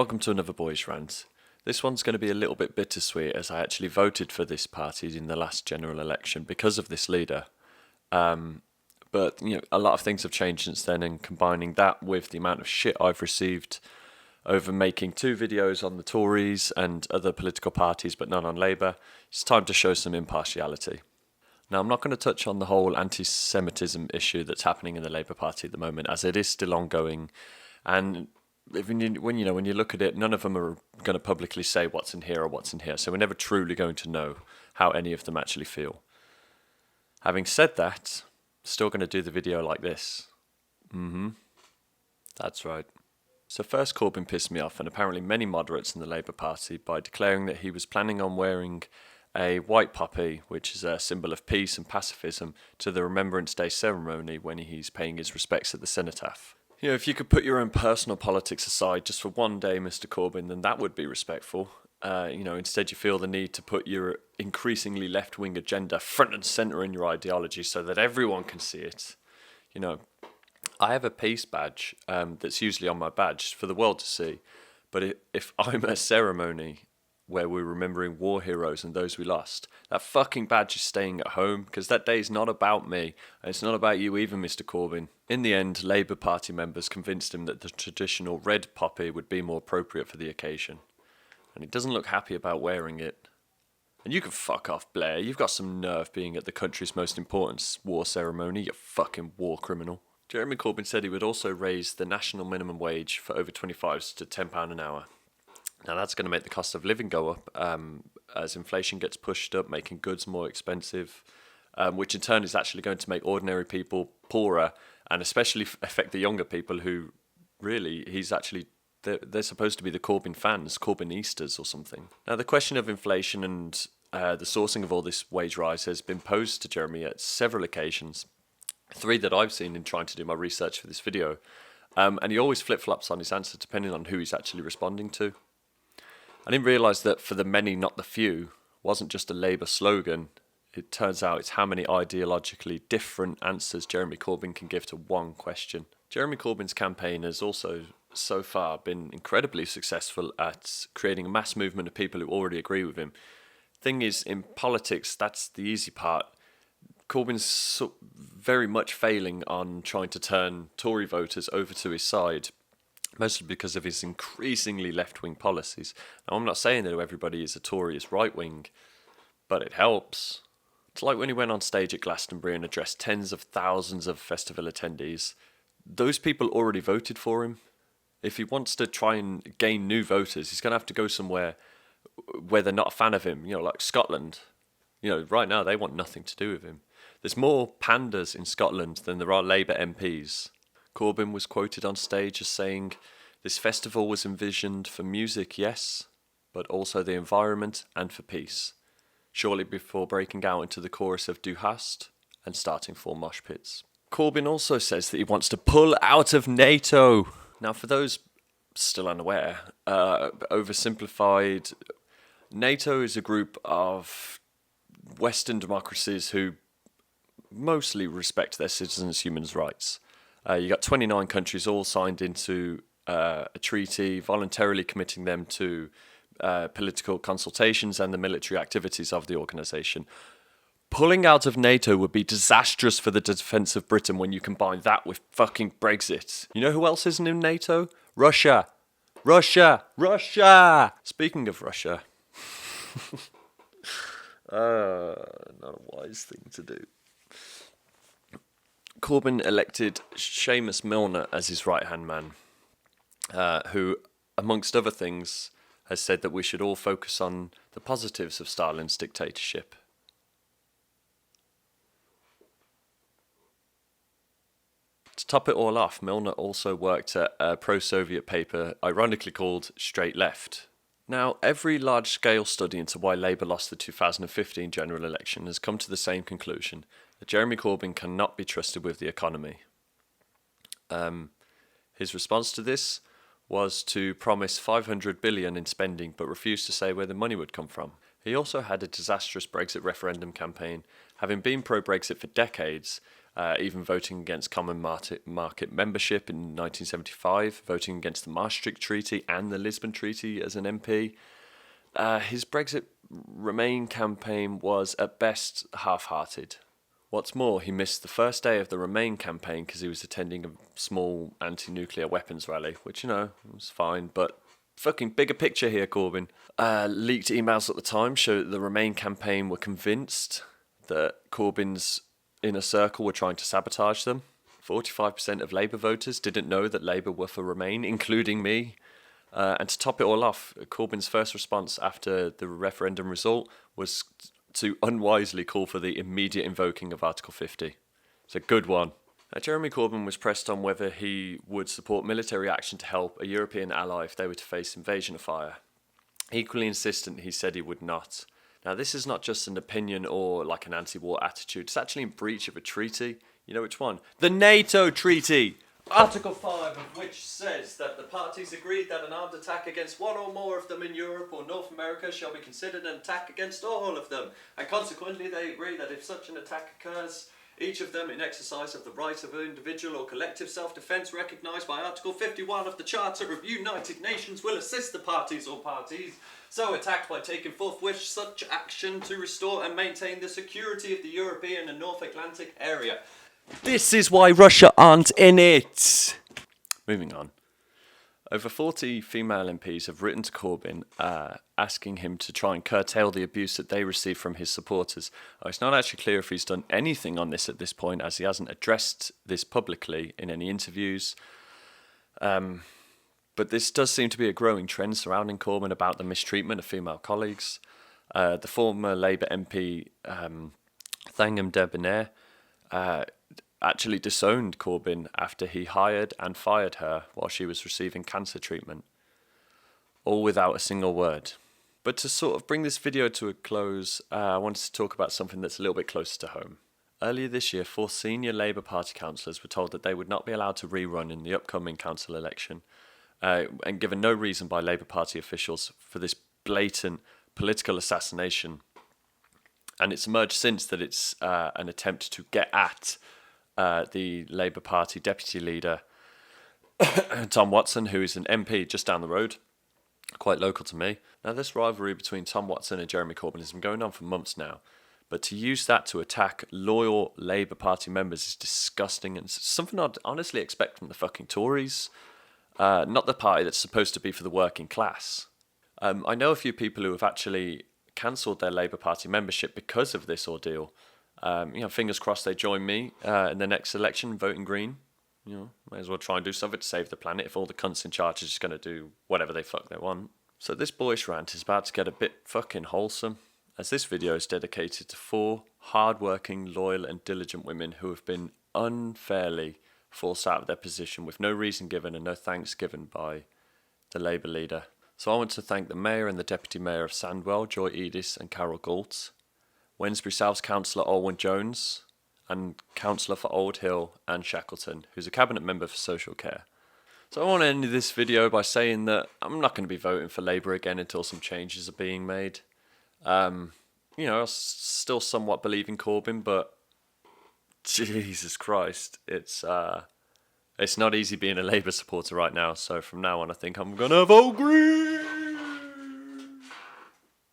Welcome to another Boyish Rant. This one's going to be a little bit bittersweet as I actually voted for this party in the last general election because of this leader. But a lot of things have changed since then, and combining that with the amount of shit I've received over making 2 videos on the Tories and other political parties but none on Labour, it's time to show some impartiality. Now, I'm not going to touch on the whole anti-Semitism issue that's happening in the Labour Party at the moment, as it is still ongoing, and when you look at it, none of them are going to publicly say what's in here or what's in here, so we're never truly going to know how any of them actually feel. Having said that, still going to do the video like this. That's right. So first, Corbyn pissed me off, and apparently many moderates in the Labour Party, by declaring that he was planning on wearing a white poppy, which is a symbol of peace and pacifism, to the Remembrance Day ceremony when he's paying his respects at the cenotaph. If you could put your own personal politics aside just for one day, Mr. Corbyn, then that would be respectful. Instead you feel the need to put your increasingly left-wing agenda front and centre in your ideology so that everyone can see it. I have a peace badge that's usually on my badge for the world to see. But if I'm at a ceremony where we're remembering war heroes and those we lost, that fucking badge is staying at home, because that day is not about me, and it's not about you either, Mr. Corbyn. In the end, Labour Party members convinced him that the traditional red poppy would be more appropriate for the occasion, and he doesn't look happy about wearing it. And you can fuck off, Blair. You've got some nerve being at the country's most important war ceremony, you fucking war criminal. Jeremy Corbyn said he would also raise the national minimum wage for over 25s to £10 an hour. Now that's going to make the cost of living go up as inflation gets pushed up, making goods more expensive, which in turn is actually going to make ordinary people poorer, and especially affect the younger people who really, they're supposed to be the Corbyn fans, Corbynistas or something. Now the question of inflation and the sourcing of all this wage rise has been posed to Jeremy at several occasions, 3 that I've seen in trying to do my research for this video, and he always flip-flops on his answer depending on who he's actually responding to. I didn't realise that for the many, not the few, wasn't just a Labour slogan. It turns out it's how many ideologically different answers Jeremy Corbyn can give to one question. Jeremy Corbyn's campaign has also, so far, been incredibly successful at creating a mass movement of people who already agree with him. Thing is, in politics, that's the easy part. Corbyn's very much failing on trying to turn Tory voters over to his side, mostly because of his increasingly left-wing policies. Now, I'm not saying that everybody is a Tory is right-wing, but it helps. It's like when he went on stage at Glastonbury and addressed tens of thousands of festival attendees. Those people already voted for him. If he wants to try and gain new voters, he's going to have to go somewhere where they're not a fan of him, like Scotland. Right now they want nothing to do with him. There's more pandas in Scotland than there are Labour MPs. Corbyn was quoted on stage as saying, "This festival was envisioned for music, yes, but also the environment and for peace," shortly before breaking out into the chorus of Du hast and starting 4 mosh pits. Corbyn also says that he wants to pull out of NATO. Now, for those still unaware, oversimplified, NATO is a group of Western democracies who mostly respect their citizens' human rights. You got 29 countries all signed into a treaty, voluntarily committing them to political consultations and the military activities of the organisation. Pulling out of NATO would be disastrous for the defence of Britain when you combine that with fucking Brexit. You know who else isn't in NATO? Russia! Russia! Russia! Speaking of Russia, not a wise thing to do. Corbyn elected Seamus Milner as his right-hand man, who, amongst other things, has said that we should all focus on the positives of Stalin's dictatorship. To top it all off, Milner also worked at a pro-Soviet paper ironically called Straight Left. Now, every large-scale study into why Labour lost the 2015 general election has come to the same conclusion, that Jeremy Corbyn cannot be trusted with the economy. His response to this was to promise $500 billion in spending but refused to say where the money would come from. He also had a disastrous Brexit referendum campaign, having been pro-Brexit for decades, even voting against common market membership in 1975, voting against the Maastricht Treaty and the Lisbon Treaty as an MP. His Brexit Remain campaign was at best half-hearted. What's more, he missed the first day of the Remain campaign because he was attending a small anti-nuclear weapons rally, which, was fine, but fucking bigger picture here, Corbyn. Leaked emails at the time show that the Remain campaign were convinced that Corbyn's inner circle were trying to sabotage them. 45% of Labour voters didn't know that Labour were for Remain, including me. And to top it all off, Corbyn's first response after the referendum result was to unwisely call for the immediate invoking of Article 50. It's a good one. Jeremy Corbyn was pressed on whether he would support military action to help a European ally if they were to face invasion of fire. Equally insistent, he said he would not. Now, this is not just an opinion or like an anti-war attitude. It's actually in breach of a treaty. You know which one? The NATO Treaty! Article 5 of which says that the parties agreed that an armed attack against one or more of them in Europe or North America shall be considered an attack against all of them. And consequently, they agree that if such an attack occurs, each of them in exercise of the right of individual or collective self-defence recognised by Article 51 of the Charter of United Nations will assist the parties or parties so attacked by taking forthwith such action to restore and maintain the security of the European and North Atlantic area. This is why Russia aren't in it. Moving on. Over 40 female MPs have written to Corbyn asking him to try and curtail the abuse that they receive from his supporters. It's not actually clear if he's done anything on this at this point, as he hasn't addressed this publicly in any interviews. But this does seem to be a growing trend surrounding Corbyn about the mistreatment of female colleagues. The former Labour MP, Thangam Debonair, actually disowned Corbyn after he hired and fired her while she was receiving cancer treatment. All without a single word. But to sort of bring this video to a close, I wanted to talk about something that's a little bit closer to home. Earlier this year, 4 senior Labour Party councillors were told that they would not be allowed to rerun in the upcoming council election, and given no reason by Labour Party officials for this blatant political assassination. And it's emerged since that it's an attempt to get at the Labour Party deputy leader, Tom Watson, who is an MP just down the road, quite local to me. Now, this rivalry between Tom Watson and Jeremy Corbyn has been going on for months now, but to use that to attack loyal Labour Party members is disgusting and something I'd honestly expect from the fucking Tories, not the party that's supposed to be for the working class. I know a few people who have actually cancelled their Labour Party membership because of this ordeal. Fingers crossed they join me in the next election voting Green. May as well try and do something to save the planet if all the cunts in charge are just going to do whatever they fuck they want. So this Boyish Rant is about to get a bit fucking wholesome, as this video is dedicated to 4 hard-working, loyal and diligent women who have been unfairly forced out of their position with no reason given and no thanks given by the Labour leader. So I want to thank the Mayor and the Deputy Mayor of Sandwell, Joy Edis and Carol Galt, Wednesbury South's Councillor Olwen Jones, and Councillor for Old Hill Anne Shackleton, who's a Cabinet Member for Social Care. So I want to end this video by saying that I'm not going to be voting for Labour again until some changes are being made. I still somewhat believe in Corbyn, but Jesus Christ, it's not easy being a Labour supporter right now. So from now on, I think I'm going to vote Green!